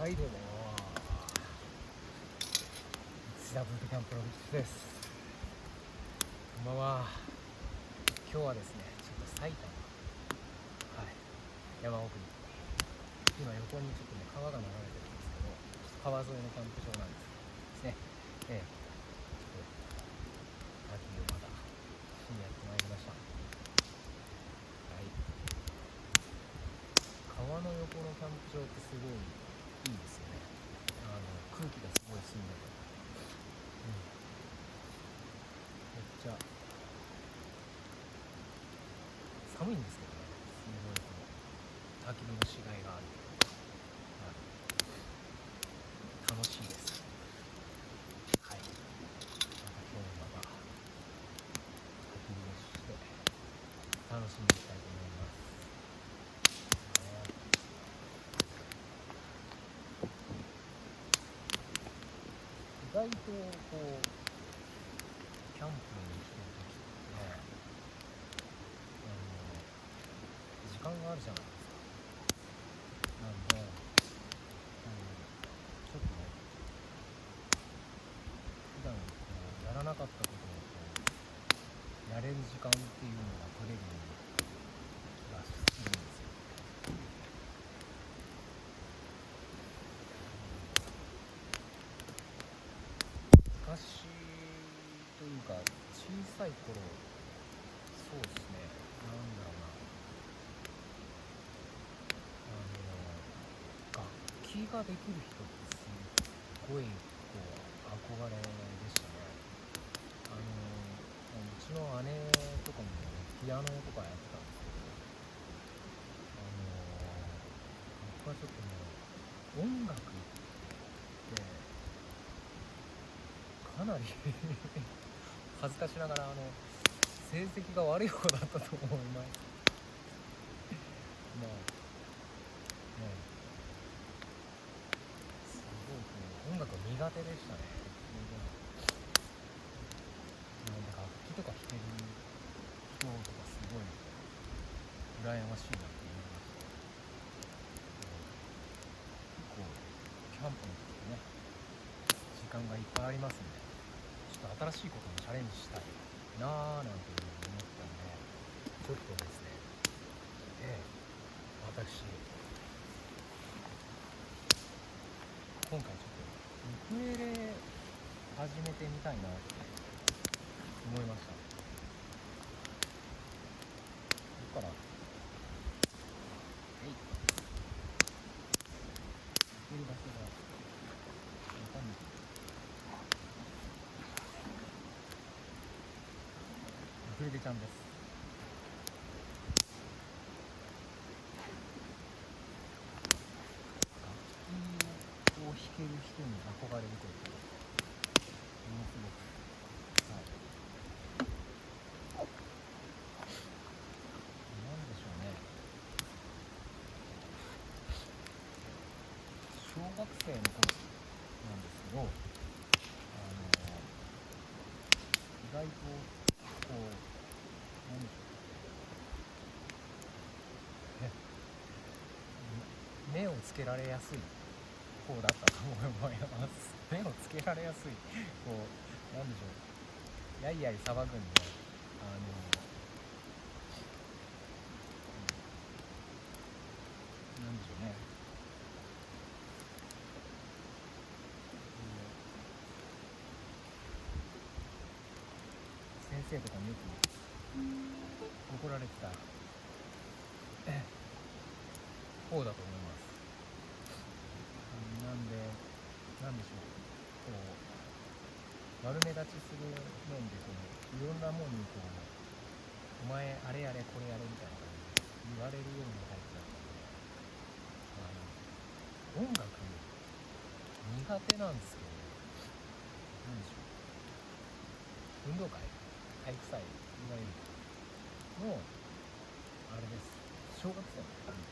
はいどうも石田ブートキャンプの道です。こんばんは。今日はですねちょっと埼玉、山奥に今横にちょっとね川が流れてるんですけど、川沿いのキャンプ場なんですね。ちょっと秋をまだしにやってまいりました。川の横のキャンプ場ってすごいいいですよね。空気がすごい澄んでて、めっちゃ寒いんですけどね、すごいこの焚き火の死骸がある、楽しいです。また今日また焚き火をして楽しんでいきたいと思います。意外とこうキャンプに来てる時ってね、時間があるじゃないですか。なんで、ちょっとね普段やらなかったことをやれる時間っていうのが取れるような気がするんですよ。昔というか小さい頃、そうですね、なんだろうな、楽器ができる人ってすっごい憧れでしたね。うちの姉とかもねピアノとかやってたんですけど、僕はちょっとね音楽ってかなり恥ずかしながら成績が悪い方だったと思います。まあね、すごい音楽苦手でしたね。なんで楽器とか弾ける人とかすごい羨ましいなって思いました。結構キャンプの時ってね時間がいっぱいありますんで、ちょっと新しいことにチャレンジしたいなーなんていうふうに思ったんで、ちょっとですね、私今回ちょっとウクレレ始めてみたいなって思いました。だからいける場所がわかんない。ウクレレちゃんです。楽器を弾ける人に憧れるというか、ものすごく、なんでしょうね、小学生の頃なんですけど、意外となんでしょう、目をつけられやすい方だったと思います。目をつけられやすい、なんでしょう、やいやい騒ぐんで、なんでしょうね、先生とかによく怒られてた方だと思います。なんで、なんでしょう、悪目立ちする面でいろんなもんにお前あれやれこれやれみたいな感じで言われるようなタイプだったので、音楽苦手なんですけど、なんでしょう、運動会、体育祭いわゆるのあれです、小学生の時に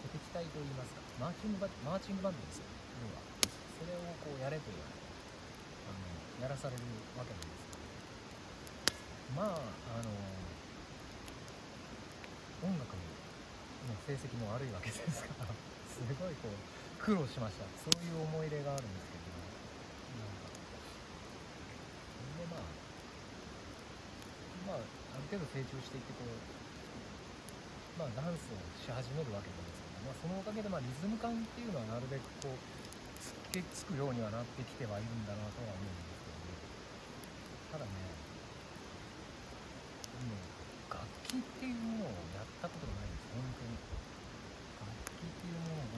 鼓笛隊といいますか、マーチングバンドですよ、要はそれをやれと言われてやらされるわけなんですけど、音楽の成績も悪いわけですからすごいこう苦労しました。そういう思い入れがあるんですけどね。でまあある程度成長していってこうダンスをし始めるわけなんですけど、そのおかげでリズム感っていうのはなるべくこうつくようにはなってきてはいるんだなとは思うんですけどね。ただね、もう楽器っていうものをやったことがないんです。本当に楽器っていうものを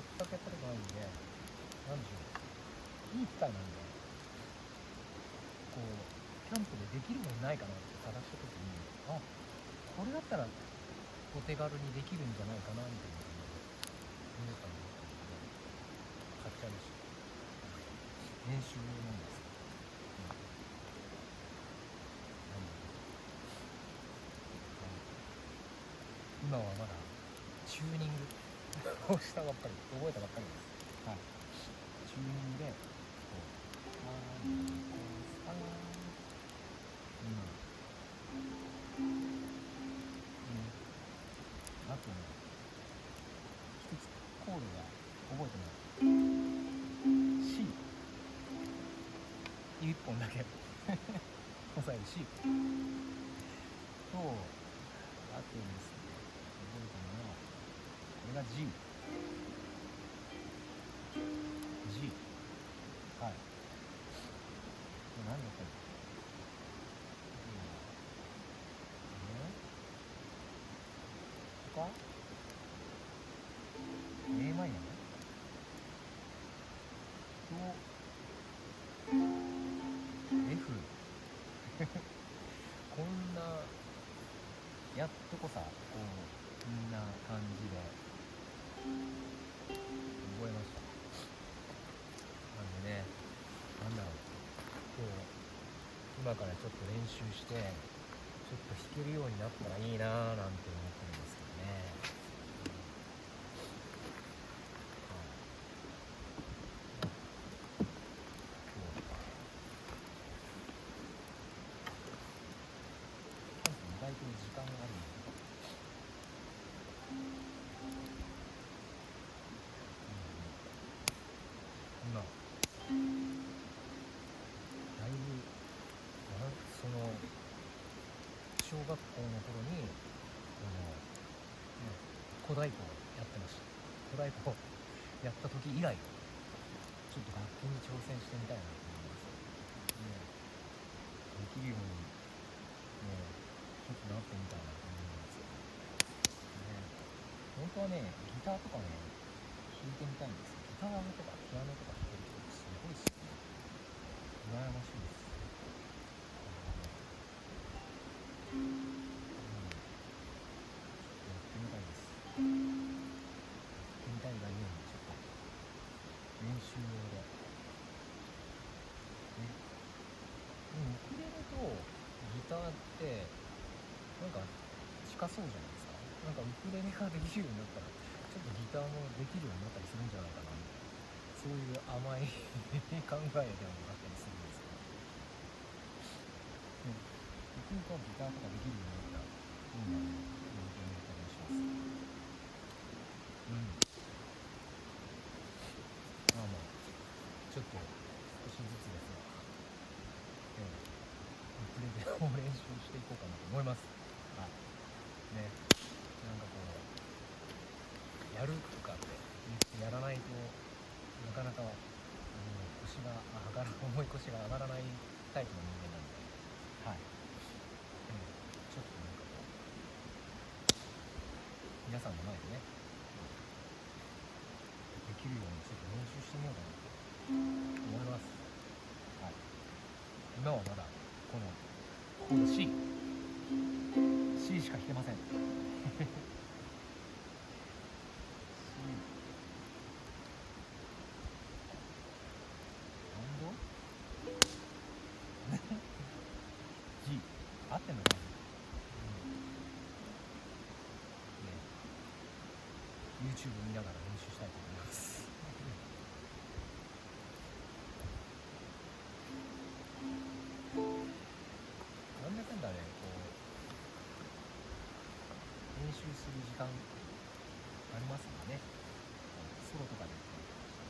全くやったことないんで、なんでしょう、いい機会なんでこうキャンプでできるものないかなって探した時に、これだったらお手軽にできるんじゃないかなみたいな思ったのが買っちゃいました。練習用なんですけど、今はまだチューニングをしたばっかり、覚えたばっかりです。はい。チューニングでこうあとね、一つコードが覚えてない。 C 一本だけ押さえる C と、あとですね、覚えたのはこれが G。 はい。これ何だったっけ。他 A マイナーと F こんなやっとこさこんな感じで覚えました。なんでね、なんだろう、今からちょっと練習してちょっと弾けるようになったらいいなーなんて思ってるんですけどね。意外と時間があるので、今だいぶその小学校の頃に小太鼓をやってました。小太鼓をやった時以来ちょっと楽器に挑戦してみたいなと思います。できるようにちょっとなってみたいなと思うんですけど、本当はねギターとかね弾いてみたいんですよ。ギターとかピアノとか弾ける人すごいっすね。羨ましいです。ちょっとやってみたいです。やってみたいがゆえにちょっと練習用で、ウクレレとギターってなんか近そうじゃないですか。なんかウクレレができるようになったらちょっとギターもできるようになったりするんじゃないかなみたいな、そういう甘い考えでもあったりするんですけど、僕にこうギターとかできるようになったらいいなと思ったりします。ちょっと少しずつですが、ウクレレを練習していこうかなと思います。はいね、なんかこうやるとかって言ってやらないとなかなか腰が重い腰が上がらないタイプの人間なんで、はい、ちょっとなんかこう皆さんの前でねできるようにちょっと練習してみようかなと思います。はい、今はまだこのコード C しか弾けません。G 合ってんのかな、YouTube 見ながら練習したいと思います。なんだかんだね、こう練習する時間ありますんでね、ソロとかでやってました。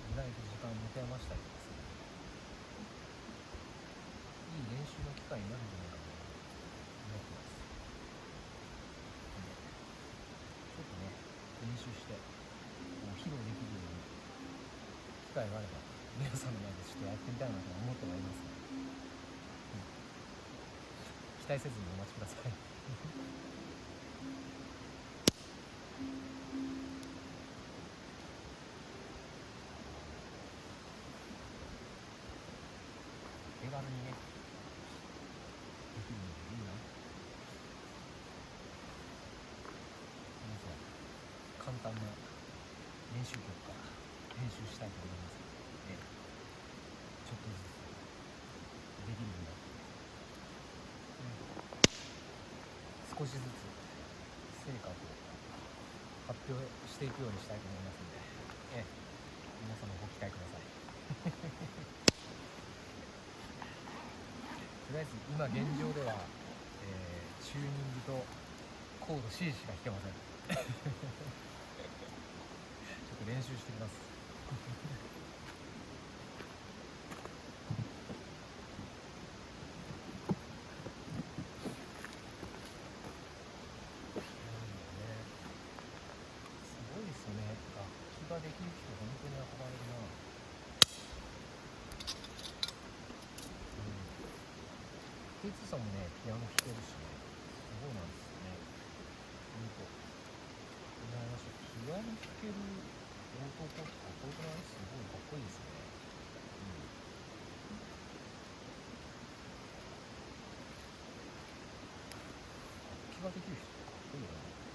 意外と時間持て余したりとかする。いい練習の機会になるんじゃないかなと思ってます。ちょっとね、練習して披露できるように機会があれば皆さんの前でちょっとやってみたいなと思ってはいますので、期待せずにお待ちください。手軽にねできるのでいいな。まずは簡単な練習曲から練習したいと思いますので、ちょっとずつできるようになって、少しずつ成果を発表していくようにしたいと思いますので、皆様ご期待ください。とりあえず今現状では、チューニングとコード C しか弾けません。ちょっと練習してきます。すごいですよね。楽器ができる人本当に憧れるな。ケイツさんもね、ピアノ弾けるしね、すごいなんですよね。本当羨ましい。ピアノ弾ける男ってかっこよくない？すごいかっこいいですね。楽器ができる人ってかっこいいよな。